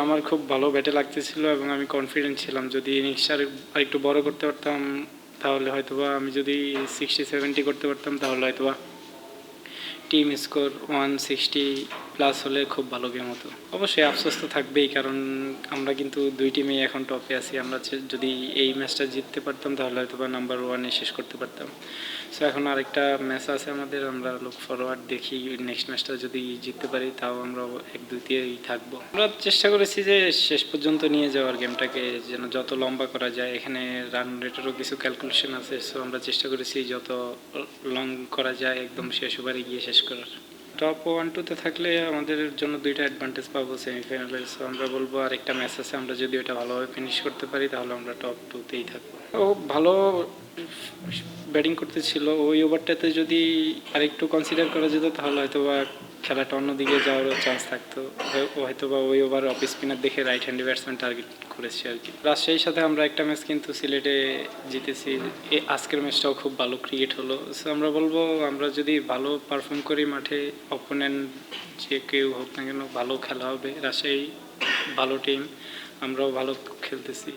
আমার খুব ভালো ব্যাটে লাগতেছিল এবং আমি কনফিডেন্ট ছিলাম যদি ইনিংস আরেকটু বড় করতে পারতাম তাহলে হয়তোবা আমি যদি 60-70 করতে পারতাম তাহলে হয়তোবা টিম স্কোর 160+ হলে খুব ভালো গেম হতো। অবশ্যই আফসোস তো থাকবেই, কারণ আমরা কিন্তু দুই টিমেই এখন টপে আছি। আমরা যদি এই ম্যাচটা জিততে পারতাম তাহলে হয়তো বা নাম্বার 1-এ শেষ করতে পারতাম। সো এখন আরেকটা ম্যাচ আছে আমাদের, আমরা লুক ফরওয়ার্ড, দেখি নেক্সট ম্যাচটা যদি জিততে পারি তাও আমরা 1-2-তেই থাকবো। আমরা চেষ্টা করেছি যে শেষ পর্যন্ত নিয়ে যাওয়ার গেমটাকে, যেন যত লম্বা করা যায়। এখানে রান রেটেরও কিছু ক্যালকুলেশন আছে, সো আমরা চেষ্টা করেছি যত লং করা যায় একদম শেষ ওভারে গিয়ে শেষ করার। টপ 1-2-তে থাকলে আমাদের জন্য দুইটা অ্যাডভান্টেজ পাবো সেমিফাইনালে। সো আমরা বলবো আরেকটা ম্যাচ আছে, আমরা যদি ওটা ভালোভাবে ফিনিশ করতে পারি তাহলে আমরা টপ 2-তেই থাকবো। ও ভালো ব্যাটিং করতেছিল, ওই ওভারটাতে যদি আরেকটু কনসিডার করা যেত তাহলে হয়তো বা খেলাটা অন্যদিকে যাওয়ারও চান্স থাকতো। হয়তো বা ওই ওভার অফ স্পিনার দেখে রাইট হ্যান্ডি ব্যাটসম্যান টার্গেট করেছি আর কি। রাজশাহীর সাথে আমরা একটা ম্যাচ কিন্তু সিলেটে জিতেছি। আজকের ম্যাচটাও খুব ভালো ক্রিকেট হলো। সো আমরা বলবো আমরা যদি ভালো পারফর্ম করি মাঠে, অপোনেন্ট যে কেউ হোক না কেন ভালো খেলা হবে। রাজশাহী ভালো টিম, আমরাও ভালো খেলতেছি।